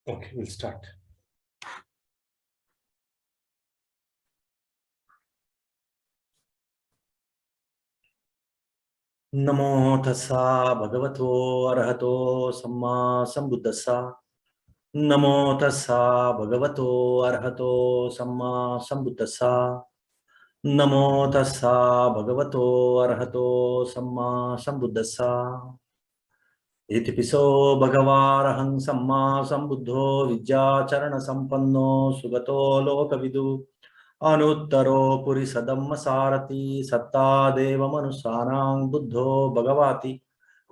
Okay, we'll start. नमो तस्सा भगवतो अरहतो सम्मा संबुद्धस्सा। नमो तस्सा भगवतो अरहतो सम्मा संबुद्धस्सा। नमो तस्सा भगवतो अरहतो सम्मा संबुद्धस्सा। इतिपिसो भगवारहं सम्मा संबुद्धो विद्याचरण संपन्नो सुगतो लोकविदु अनुत्तरो पुरिसदम्म सारथि सत्ता देव मनुष्याणां बुद्धो भगवाति।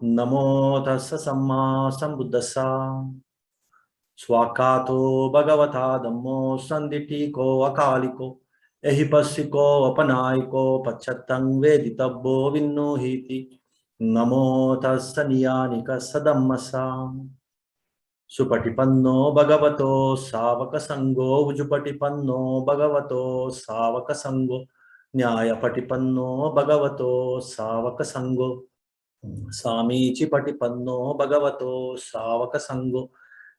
नमो तस्स सम्मा संबुद्धस्सा। स्वाकातो भगवता धम्मो संदिटिको अकालिको एहिपस्सिको अपनायिको पच्छत्तं वेदितव्यो विन्नुहीति। नमो तस्स नियानिकस्स धम्मस्सा। सुपटिपन्नो भगवतो सावक संगो उजुपटिपन्नो भगवतो सावक संगो न्यायपटिपन्नो भगवतो सावक संगो सामीचि पटिपन्नो भगवतो सावक संगो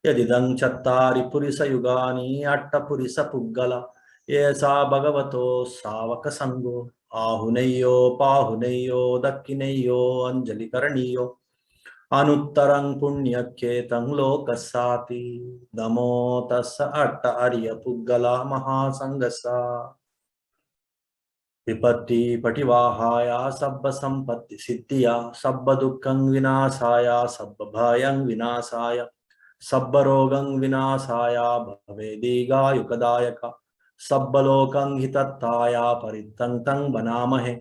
यदिदं चत्तारि पुरिस युगानि अट्टपुरिस पुग्गल येसा भगवतो सावक संगो आहुनेयो पाहुनेयो दक्किनेयो अंजलि करणीयो अनुत्तरं पुण्यकेतं लोकस्साति। नमो तस्स अट्ट अर्य पुग्गला महासंगसा। विपत्ति पटिवाहाय सब्ब संपत्ति सिद्धिया सब्ब दुःखं विनाशाय सब्ब भयं विनाशाय सब्ब रोगं विनाशाय भवेदीगायुकदायक सब्ब लोकं हितत्ताय परित्तं तं वनामहे।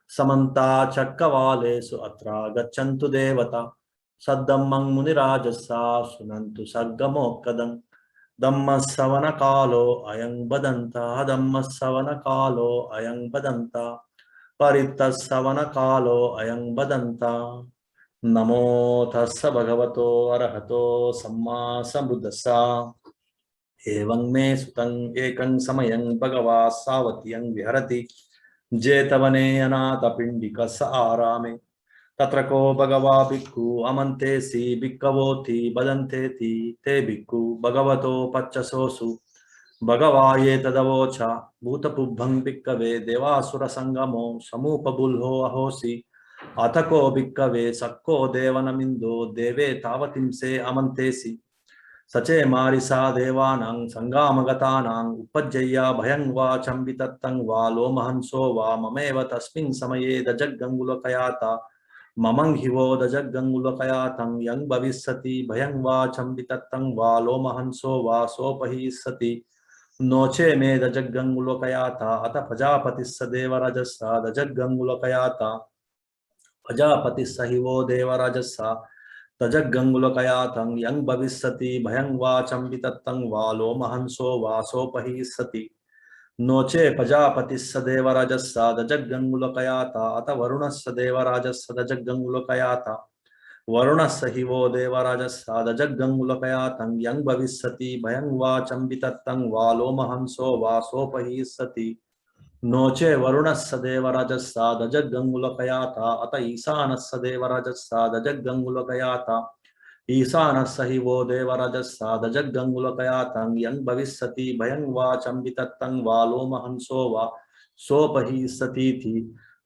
समन्ता चक्रवालेषु अत्र गच्छन्तु देवता सद्धम्मं मुनिराजसा सुनन्तु सर्गमोक्कदं। धम्मश्रवण कालो अयं बदन्तः धम्मश्रवण कालो अयं बदन्तः परित्तश्रवण कालो अयं बदन्तः। नमो तस्स भगवतो अरहतो सम्मा संबुद्धस्सा। एवं मे सुतं एकं समयं भगवा सावत्यं विहरति जेतवने अनाथपिण्डिकस्य आरामे तत्र को भगवा भिक्खु अमन्तेसि भिक्खवोति बदन्तेति ते भिक्खु भगवतो पच्चसोऽसु भगवा ये तदवोच भूतपुब्भं भिक्खवे देवासुर संगमो समूपबुल्हो अहोसि अथ को भिक्खवे सक्को देवनमिन्दो देवे तावतिंसे अमन्तेसि सचे मारिसा देवानां संगामगतानां उपज्जय्या भयं वा चम्बितत्तं वा लोमहंसो वा ममेव तस्मिन् समये दजगङ्गुलकयाता ममं हिवो दजगङ्गुलकयातं यं भविष्यति भयं वा चम्बितत्तं वा लोमहंसो वा सोपहिष्यति नोचे मे दजगङ्गुलकयाता अथ प्रजापतिस्स देवराजस्य दजगङ्गुलकयाता प्रजापतिस्स हिवो देवराजस्य तजगङ्गुलकयातं यं भविष्यति भयं वा चम्बितत्तं वा लोमहंसो वा सोपहिष्यति नोचे प्रजापतिस्स देवराजस्य दजगङ्गुलकयाता अथ वरुणस्य देवराजस्य दजगङ्गुलकयाता वरुणस्य हिवो देवराजस्य दजगङ्गुलकयातं यं भविष्यति भयं वा चम्बितत्तं वा लोमहंसो वा सोपहिष्यति नोचे वरुणस्य देवराजस्य दजगङ्गुलकयाता अत ईशानस्य देवराजस्य दजगङ्गुलकयाता ईशानस्य हिवो देवराजस्य दजगङ्गुलकयातं यं भविष्यति भयं वा चम्बितत्तं वा लोमहंसो वा सोपहिष्यतीति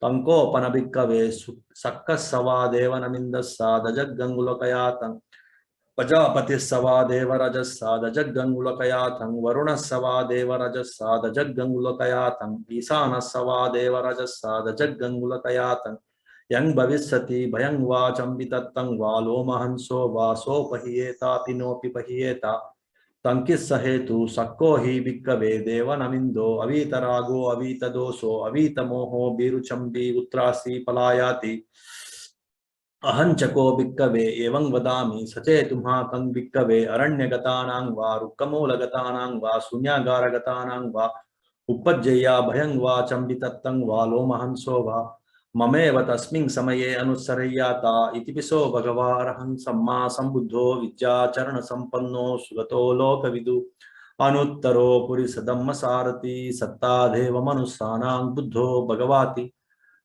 तंकोपनभिक्खवे सक्कस्य वा देवनमिन्दस्य दजगङ्गुलकयातं प्रजापतिस्स वा देवराजस्य दजगङ्गुलकयातं वरुणस्य वा देवराजस्य दजगङ्गुलकयातं ईशानस्य वा देवराजस्य दजगङ्गुलकयातं यं भविष्यति भयं वा चम्बितत्तं वा लोमहंसो वा सोपहियेतापि नोऽपि पहियेत तंकिस्स हेतु सक्को हि भिक्खवे देवनमिन्दो अवीतरागो अवीतदोषो अवीतमोहो बीरुचम्बी उत्त्रासी पलायाति अहंचको भिक्खवे एवं वदामि सचे तुम्हाकं भिक्खवे अरण्यगतानां वा रुक्कमूलगतानां वा शून्यागारगतानां वा उपज्जय्या भयं वा चम्बितत्तं वा लोमहंसो वा ममेव तस्मिन् समये अनुसरय्याता। इतिपिसो भगवारहं सम्मा संबुद्धो विद्याचरण संपन्नो सुगतो लोकविदु अनुत्तरो पुरिसदम्मसारथि सत्तादेव मनुष्याणां बुद्धो भगवाति।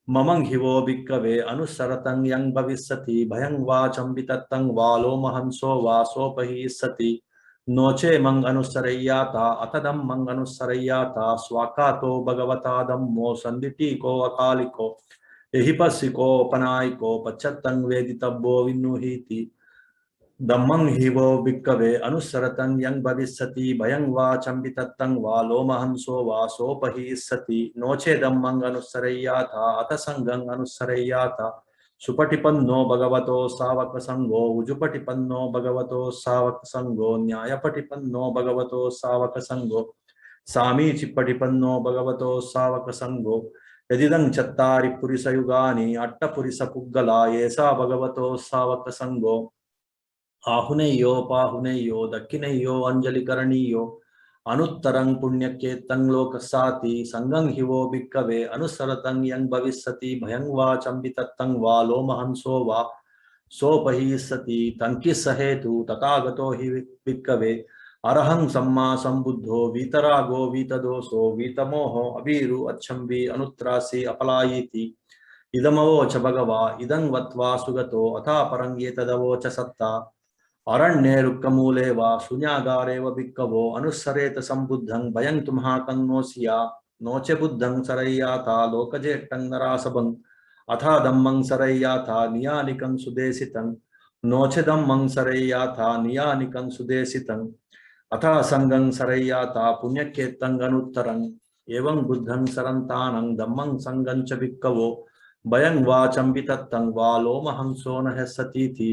ममं हिवो भिक्खवे अनुसरतं यं भविष्यति भयं वा चम्बितत्तं वा लोमहंसो वा सोपहिष्यति नोचे मंग अनुसरय्याता अतदम मंग अनुसरय्याता स्वाकातो भगवता धम्मो संदिति को अकालिको यही पसिको पनायको पच्चत्तंग वेदितब्बो विनुहीति धम्मं हि वो भिक्कवे अनुसरतं यं भविष्यति भयं वा चम्बितत्तं वा लोमहंसो वा सोपहिष्यति नो चेदम्मं अनुसरय्याथा अथ संगं अनुसरय्याथा सुपटिपन्नो भगवतो सावक संगो उजुपटिपन्नो भगवतो सावक संगो न्यायपटिपन्नो भगवतो सावक संगो सामीचिपटिपन्नो भगवतो सावक संगो यदिदं चत्तारि पुरिसयुगानि अट्टपुरिसपुग्गला येषा भगवतो सावक संगो आहुनेयो पाहुनेयो दक्षिणेयो अंजलिकरणीयो अनुत्तरं पुण्यकेतं लोकसाति संगं हि वो भिक्कवे अनुसरतं यं भविष्यति भयं वा चम्बितत्तं वा लोमहंसो वा सोपहिष्यति तंकिसहेतु तथागतो हि भिक्कवे अरहं सम्मा संबुद्धो वीतरागो वीतदोषो वीतमोहो अवीरु अच्छम्बी अनुत्रासी अपलायीति इदमवोच भगवा इदं वत्वा सुगतो अथा परंगेतदवोच सत्ता अरण्ये रुक्कमूले वा शून्यागारे व भिक्कवो अनुसरेत संबुद्धं भयं तुम्हाकन्नोसिया नोचे बुद्धं सरय्याथा लोकजेट्टं नरासभं अथा धम्मं सरय्याथा नियानिकं सुदेशितं नोचे धम्मं सरय्याथा नियानिकं सुदेशितं अथा संगं सरय्याथा पुण्यकेत्तं अनुत्तरं एवं बुद्धं सरन्तानं धम्मं संगं च भिक्कवो भयं वा चम्बितत्तं वा लोमहंसो न हसतीति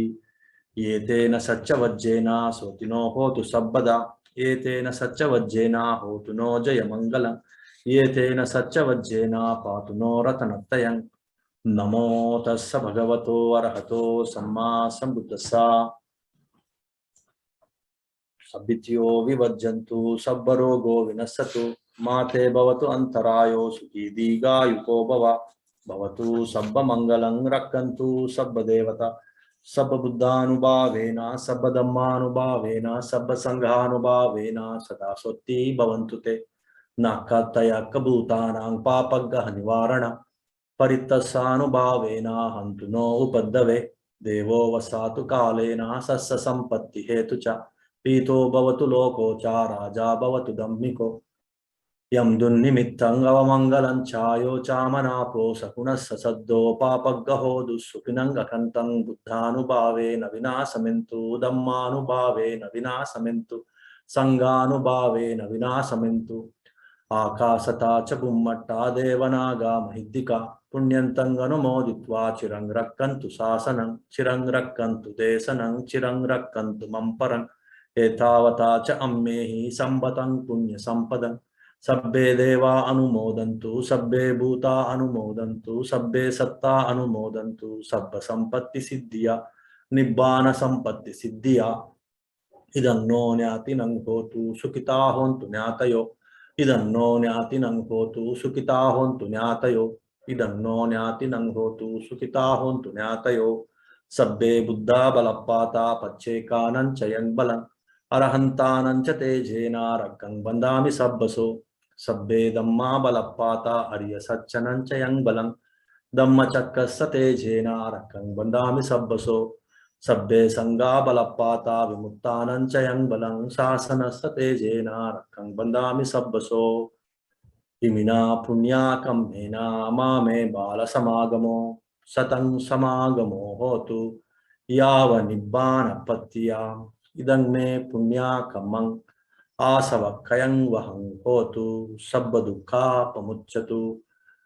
येतेन सच्चवज्जेन सोतिनो होतु सब्बदा येतेन सच्चवज्जेन होतु नो जयमङ्गलम् येतेन सच्चवज्जेन पातु नो रतनत्रयम् नमो तस्स भगवतो अरहतो सम्मा सम्बुद्धस्स सब्बित्यो विवज्जन्तु सब्बरोगो विनश्यतु माते भवतु अन्तरायो सुखी दीर्घायुको भवतु सब्बमङ्गलं रक्षन्तु सब्बदेवता सब बुद्धानुभावेन सब धम्मानुभावेन सब संघानुभावेन सदा स्वस्ति भवन्तु ते नाकतयक भूतानां पापग्रह निवारण परित्तसानुभावेन हन्तु नो उपद्रवे देवो वसातु कालेन सस्य संपत्ति हेतु च पीतो भवतु लोको च राजा भवतु धम्मिको यं दुर्निमित्तं अवमङ्गलं चायो चामनापो सकुणस्य सद्दो पापग्रहो दुःसुखिनं अकन्तं बुद्धानुभावेन विनाशमिन्तु धम्मानुभावेन विनाशमिन्तु संघानुभावेन विनाशमिन्तु आकाशता च बुम्मट्टा देवनागा महिद्दिका पुण्यन्तं अनुमोदित्वा चिरं रक्षन्तु शासनं चिरं रक्षन्तु देशनं चिरं रक्षन्तु मम परं एतावता च अम्मेहि संपतं पुण्यसम्पदम् सब्बे देवा अनुमोदन्तु सब्बे भूता अनुमोदन्तु सब्बे सत्ता अनुमोदन्तु सब्ब संपत्ति सिद्धिया निब्बान संपत्ति सिद्धिया इदं नो न्यातिनं होतु सुखिता होन्तु न्यातयो इदं नो न्यातिनं होतु सुखिता होन्तु न्यातयो इदं नो न्यातिनं होतु सुखिता होन्तु न्यातयो सब्बे बुद्धा बलप्पाता पच्चेकानं च यङ्बलम् अरहन्तानं च तेजेन रक्कं बन्धामि सब्बसो सब्बे धम्मा बलप्पाता अर्य सच्चनं च यङ्बलं धम्मचक्रस्य तेजेन रक्कं बन्धामि सब्बसो सब्बे संगा बलप्पाता विमुक्तानं च यङ्बलं शासनस्य तेजेन रक्कं बन्धामि सब्बसो इमिना पुण्याकम्मेन मामे बालसमागमो सतं समागमो होतु यावनिब्बानपत्याम् इदं मे पुण्याकमं आसवक्खयं वहं होतु सब्ब दुःखापमुच्यतु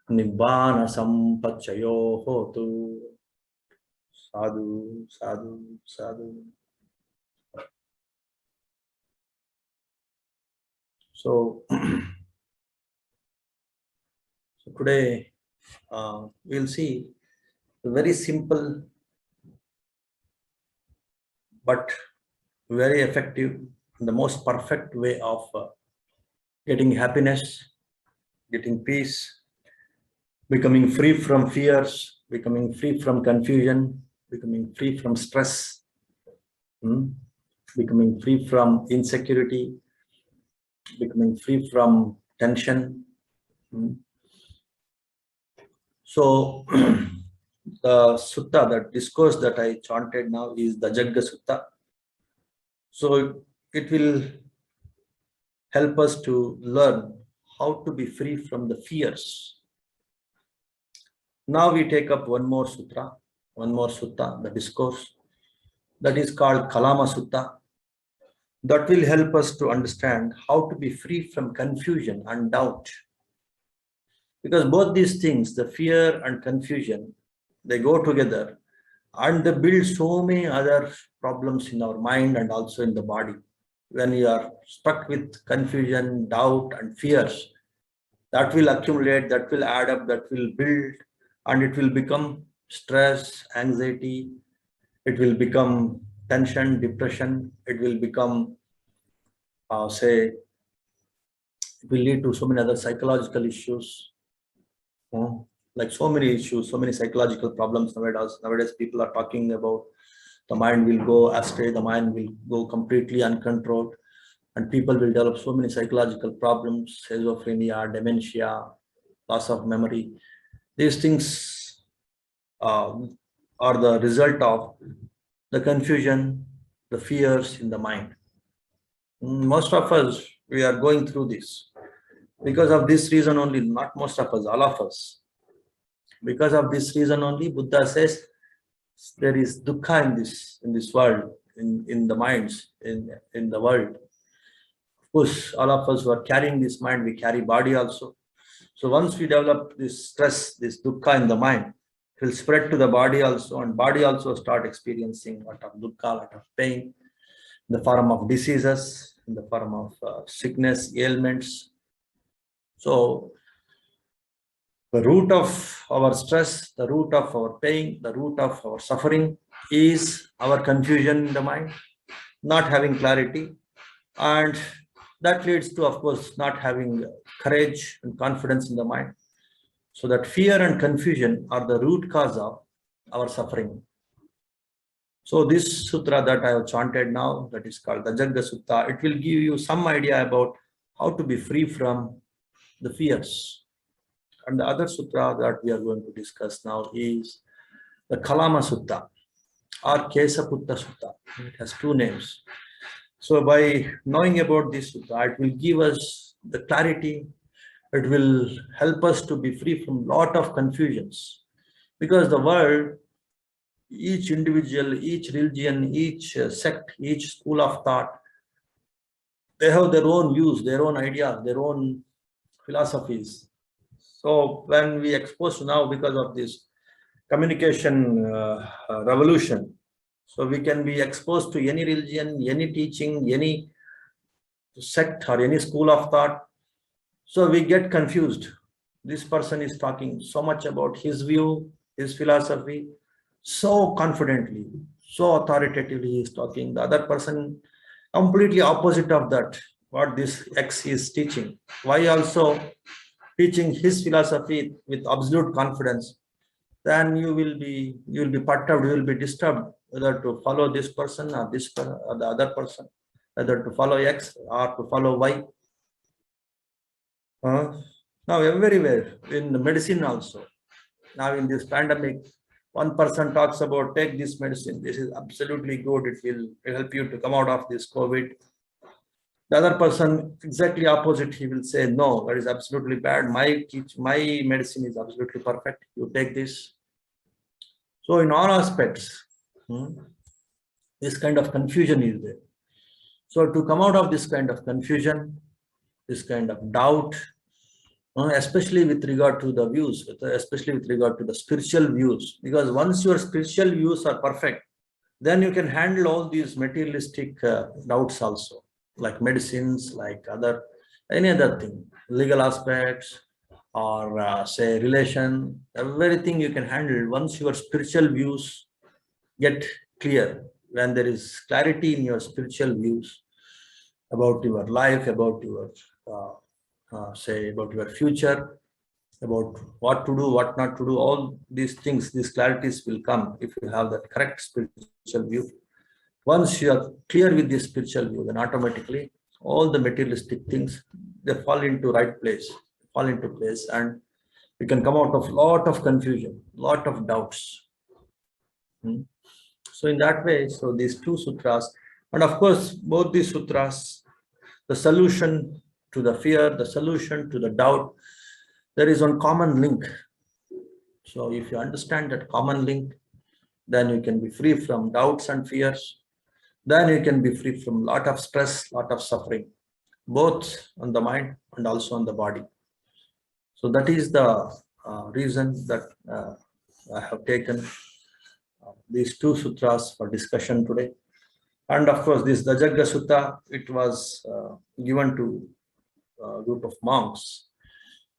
निब्बान संपच्चयो होतु साधु साधु साधु. So today we'll see a very simple but very effective, the most perfect way of getting happiness, getting peace, becoming free from fears, becoming free from confusion, becoming free from stress, becoming free from insecurity, becoming free from tension. So the sutta, that discourse that I chanted now is the Dhajagga Sutta. So it will help us to learn how to be free from the fears. Now we take up one more sutra, one more sutta, the discourse, that is called Kalama Sutta. That will help us to understand how to be free from confusion and doubt. Because both these things, the fear and confusion, they go together and they build so many other problems in our mind and also in the body. When you are stuck with confusion, doubt, and fears, that will accumulate, that will add up, that will build, and it will become stress, anxiety, it will become tension, depression, it will become, it will lead to so many other psychological issues, like so many issues, so many psychological problems nowadays. Nowadays, people are talking about the mind will go astray, the mind will go completely uncontrolled, and people will develop so many psychological problems, schizophrenia, dementia, loss of memory. These things are the result of the confusion, the fears in the mind. Most of us, we are going through this. Because of this reason only, not most of us, all of us. Because of this reason only, Buddha says there is dukkha in this world, in the minds, in the world. Of course, all of us who are carrying this mind, we carry body also. So once we develop this stress, this dukkha in the mind, it will spread to the body also, and body also start experiencing a lot of dukkha, a lot of pain, in the form of diseases, in the form of sickness, ailments. So the root of our stress, the root of our pain, the root of our suffering is our confusion in the mind, not having clarity, and that leads to, of course, not having courage and confidence in the mind. So that fear and confusion are the root cause of our suffering. So this sutra that I have chanted now, that is called Dhajagga Sutta, it will give you some idea about how to be free from the fears. And the other sutra that we are going to discuss now is the Kalama Sutta or Kesaputta Sutta. It has two names. So by knowing about this sutta, it will give us the clarity. It will help us to be free from lot of confusions. Because the world, each individual, each religion, each sect, each school of thought, they have their own views, their own ideas, their own philosophies. So when we expose now, because of this communication revolution, so we can be exposed to any religion, any teaching, any sect or any school of thought. So we get confused. This person is talking so much about his view, his philosophy, so confidently, so authoritatively he is talking. The other person completely opposite of that, what this X is teaching. Why also teaching his philosophy with absolute confidence? Then you will be perturbed, you will be disturbed whether to follow this person or this or the other person, whether to follow X or to follow Y. Now everywhere, in the medicine also, now in this pandemic, one person talks about take this medicine, this is absolutely good, it will help you to come out of this COVID. The other person, exactly opposite, he will say, no, that is absolutely bad. My medicine is absolutely perfect. You take this. So in all aspects, this kind of confusion is there. So to come out of this kind of confusion, this kind of doubt, especially with regard to the views, especially with regard to the spiritual views, because once your spiritual views are perfect, then you can handle all these materialistic doubts also, like medicines, like any other thing, legal aspects, or say relation, everything you can handle once your spiritual views get clear. When there is clarity in your spiritual views about your life, about your about your future, about what to do, what not to do, all these things, these clarities will come if you have that correct spiritual view. Once you are clear with this spiritual view, then automatically all the materialistic things, they fall into right place, and you can come out of lot of confusion, lot of doubts. So in that way, so these two sutras, And of course, both these sutras, the solution to the fear, the solution to the doubt, there is one common link. So if you understand that common link, then you can be free from doubts and fears. Then you can be free from lot of stress, lot of suffering, both on the mind and also on the body. So that is the reason that I have taken these two sutras for discussion today. And of course, this Dhajagga Sutta, it was given to a group of monks.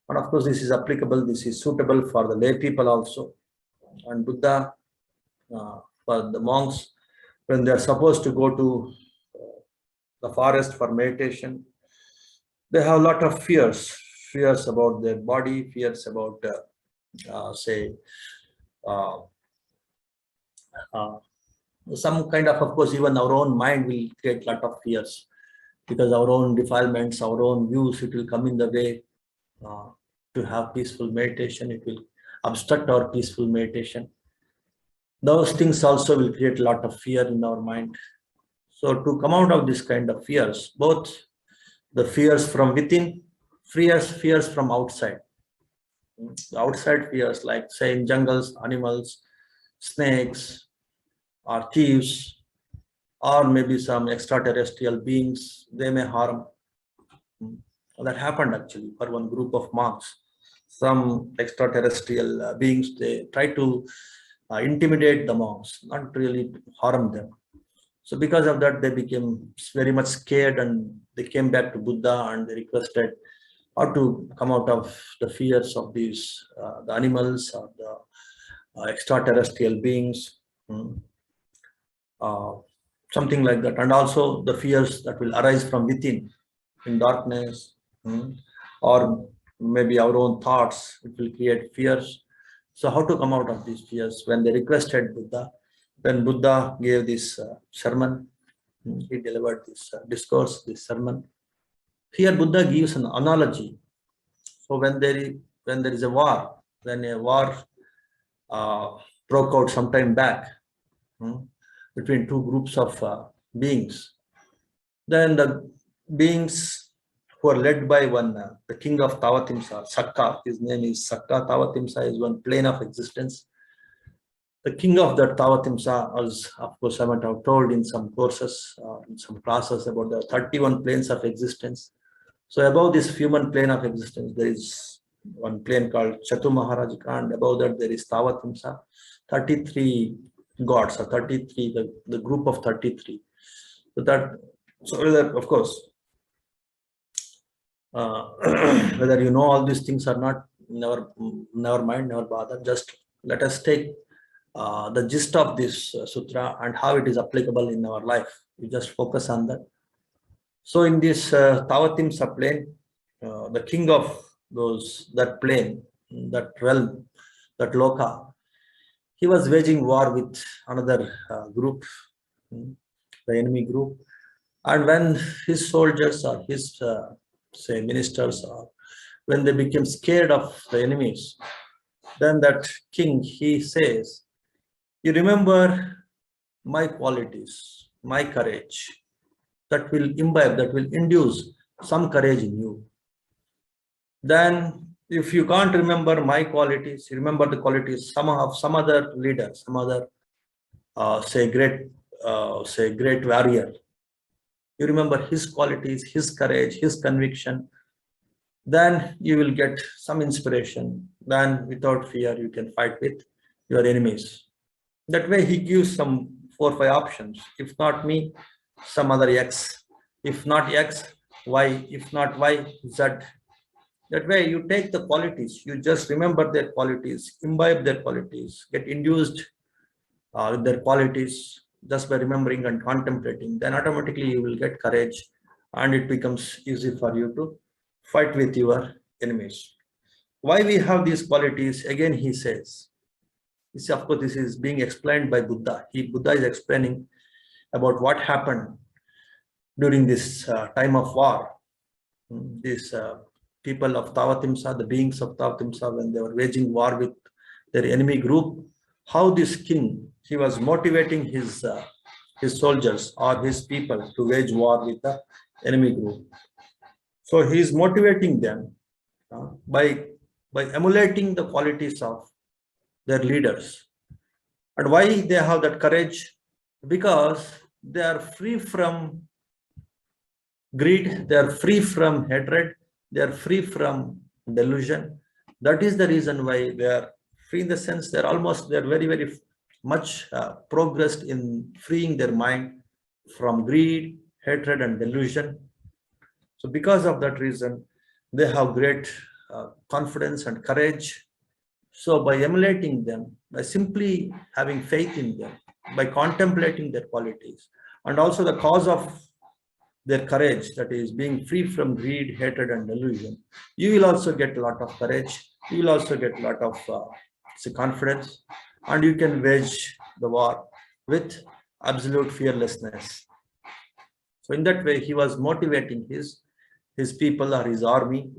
And of course, this is applicable, this is suitable for the lay people also. And Buddha, for the monks, when they are supposed to go to the forest for meditation, they have a lot of fears about their body, fears about, say, uh, uh, some kind of course, even our own mind will create a lot of fears because our own defilements, our own views, it will come in the way to have peaceful meditation. It will obstruct our peaceful meditation. Those things also will create a lot of fear in our mind. So to come out of this kind of fears, both the fears from within, fears from outside. The outside fears, like say in jungles, animals, snakes, or thieves, or maybe some extraterrestrial beings, they may harm. That happened actually for one group of monks. Some extraterrestrial beings, they try to intimidate the monks, not really harm them. So because of that, they became very much scared and they came back to Buddha and they requested how to come out of the fears of these, the animals or the extraterrestrial beings, something like that. And also the fears that will arise from within in darkness, or maybe our own thoughts, it will create fears. So how to come out of these fears? When they requested Buddha, when Buddha gave this sermon, he delivered this discourse, this sermon. Here Buddha gives an analogy. So when there is a war, when a war broke out some time back between two groups of beings, then the beings who are led by one, the king of Tavatimsa, Sakka, his name is Sakka. Tavatimsa is one plane of existence. The king of that Tavatimsa, as of course I might have told in some courses, in some classes about the 31 planes of existence. So above this human plane of existence, there is one plane called Chatu Maharajika, and above that there is Tavatimsa, 33 gods, or 33, the group of 33. So that, of course, whether you know all these things or not, never mind, never bother. Just let us take the gist of this sutra and how it is applicable in our life. You just focus on that. So in this Tavatimsa plane, the king of that plane, that realm, that loka, he was waging war with another group, the enemy group. And when his soldiers or his say ministers, or when they became scared of the enemies, then that king, he says, you remember my qualities, my courage, that will imbibe, that will induce some courage in you. Then if you can't remember my qualities, you remember the qualities of some other leader, some other great warrior. You remember his qualities, his courage, his conviction, then you will get some inspiration. Then without fear, you can fight with your enemies. That way he gives some 4 or 5 options. If not me, some other X. If not X, Y. If not Y, Z. That way you take the qualities, you just remember their qualities, imbibe their qualities, get induced with their qualities just by remembering and contemplating. Then automatically you will get courage and it becomes easy for you to fight with your enemies. Why we have these qualities? Again, he says, of course, this is being explained by Buddha. Buddha is explaining about what happened during this time of war. These people of Tavatimsa, the beings of Tavatimsa, when they were waging war with their enemy group, how this king, he was motivating his his soldiers or his people to wage war with the enemy group. So he is motivating them by emulating the qualities of their leaders. And why they have that courage? Because they are free from greed, they are free from hatred, they are free from delusion. That is the reason why they are free, in the sense they're very, very much progressed in freeing their mind from greed, hatred, and delusion. So because of that reason, they have great confidence and courage. So by emulating them, by simply having faith in them, by contemplating their qualities, and also the cause of their courage, that is being free from greed, hatred, and delusion, you will also get a lot of courage, you will also get a lot of confidence, and you can wage the war with absolute fearlessness. So in that way, he was motivating his people or his army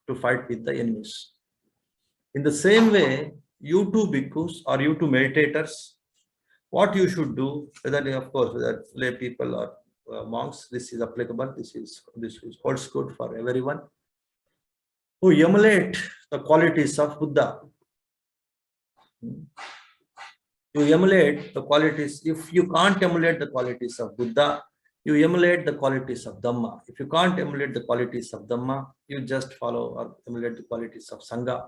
to fight with the enemies. In the same way, you two bhikkhus or you two meditators, what you should do, whether of course whether lay people or monks, this is applicable, this holds good for everyone, who emulate the qualities of Buddha. You emulate the qualities. If you can't emulate the qualities of Buddha, you emulate the qualities of Dhamma. If you can't emulate the qualities of Dhamma, you just follow or emulate the qualities of Sangha.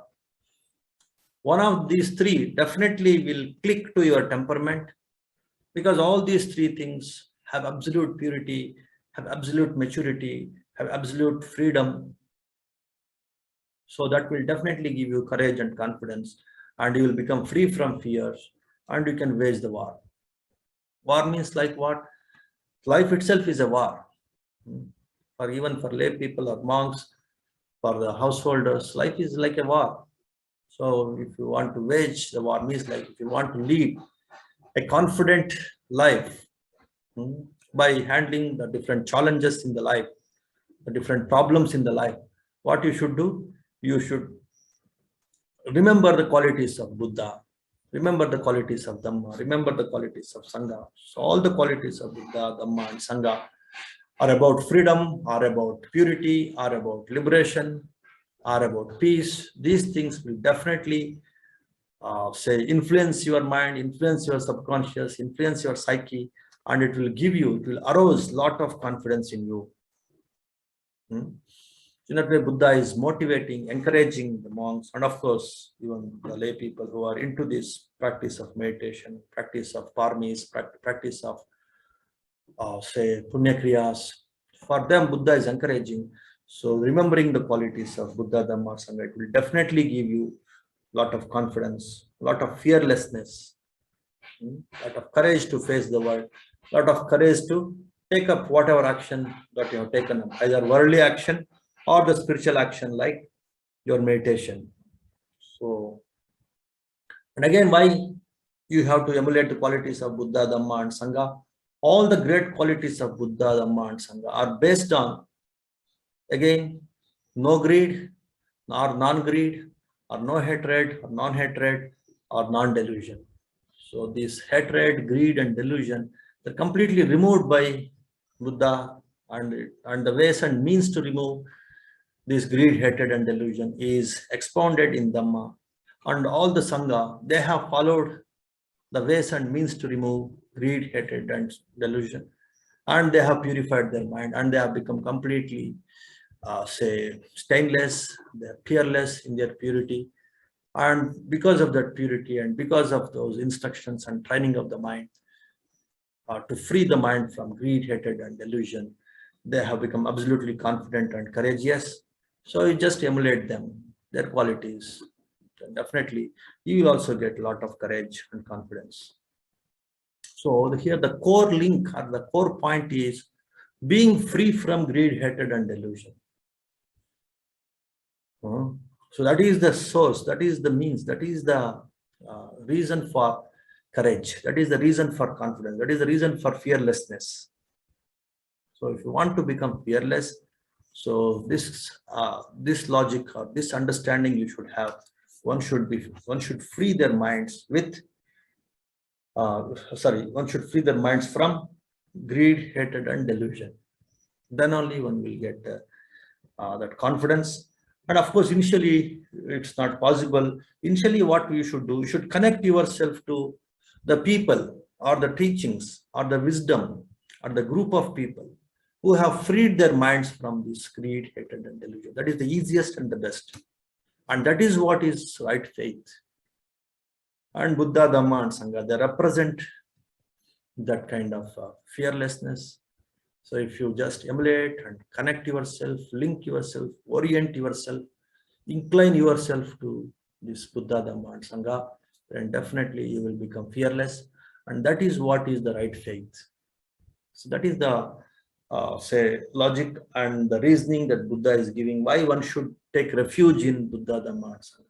One of these three definitely will click to your temperament, because all these three things have absolute purity, have absolute maturity, have absolute freedom. So that will definitely give you courage and confidence, and you will become free from fears, and you can wage the war. War means like what? Life itself is a war. Or even for lay people or monks, for the householders, life is like a war. So if you want to wage the war, means like if you want to lead a confident life by handling the different challenges in the life, the different problems in the life, what you should do? You should remember the qualities of Buddha, remember the qualities of Dhamma, remember the qualities of Sangha. So all the qualities of Buddha, Dhamma, and Sangha are about freedom, are about purity, are about liberation, are about peace. These things will definitely influence your mind, influence your subconscious, influence your psyche, and it will arouse a lot of confidence in you. In that way, Buddha is motivating, encouraging the monks, and of course, even the lay people who are into this practice of meditation, practice of parmis, practice of punya kriyas. For them, Buddha is encouraging. So remembering the qualities of Buddha, Dhamma, Sangha, it will definitely give you a lot of confidence, a lot of fearlessness, a lot of courage to face the world, a lot of courage to take up whatever action that you have taken up, either worldly action or the spiritual action like your meditation. So, and again, why you have to emulate the qualities of Buddha, Dhamma, and Sangha? All the great qualities of Buddha, Dhamma, and Sangha are based on, again, no greed, nor non-greed, or no hatred, or non-hatred, or non-delusion. So this hatred, greed, and delusion are completely removed by Buddha, and the ways and means to remove this greed, hatred, and delusion is expounded in Dhamma. And all the Sangha, they have followed the ways and means to remove greed, hatred, and delusion. And they have purified their mind, and they have become completely, stainless, they're fearless in their purity. And because of that purity and because of those instructions and training of the mind, to free the mind from greed, hatred, and delusion, they have become absolutely confident and courageous. So you just emulate them, their qualities. And definitely, you will also get a lot of courage and confidence. So here the core link or the core point is being free from greed, hatred, and delusion. So that is the source, that is the means, that is the reason for courage, that is the reason for confidence, that is the reason for fearlessness. So if you want to become fearless, so this logic or this understanding you should have, one should free their minds with one should free their minds from greed, hatred, and delusion. Then only one will get that confidence. And of course, initially it's not possible. Initially, what you should do, you should connect yourself to the people or the teachings or the wisdom or the group of people who have freed their minds from this greed, hatred, and delusion. That is the easiest and the best. And that is what is right faith. And Buddha, Dhamma, and Sangha, they represent that kind of fearlessness. So if you just emulate and connect yourself, link yourself, orient yourself, incline yourself to this Buddha, Dhamma, and Sangha, then definitely you will become fearless. And that is what is the right faith. So that is the say logic and the reasoning that Buddha is giving, why one should take refuge in Buddha, Dhamma, and Sangha.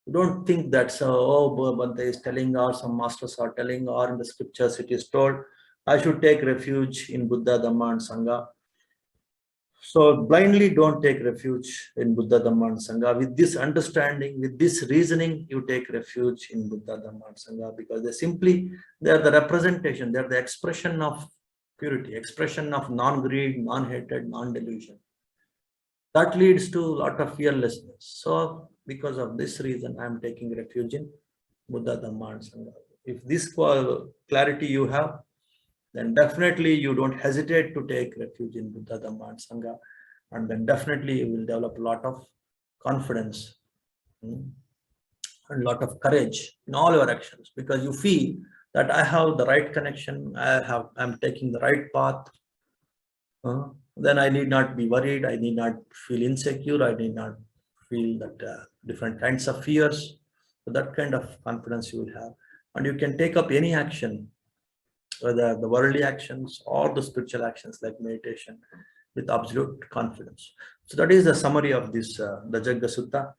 You don't think that Bhante is telling, or some masters are telling, or in the scriptures it is told, I should take refuge in Buddha, Dhamma, and Sangha. So blindly don't take refuge in Buddha, Dhamma, and Sangha. With this understanding, with this reasoning, you take refuge in Buddha, Dhamma, and Sangha, because they are the representation, they are the expression of purity, expression of non-greed, non-hatred, non-delusion. That leads to a lot of fearlessness. So because of this reason, I am taking refuge in Buddha, Dhamma, and Sangha. If this clarity you have, then definitely you don't hesitate to take refuge in Buddha, Dhamma, and Sangha. And then definitely you will develop a lot of confidence and a lot of courage in all your actions, because you feel that I have the right connection, I'm taking the right path. Then I need not be worried, I need not feel insecure, I need not feel that different kinds of fears. So that kind of confidence you will have, and you can take up any action, whether the worldly actions or the spiritual actions like meditation, with absolute confidence. So that is the summary of this Dhajagga Sutta.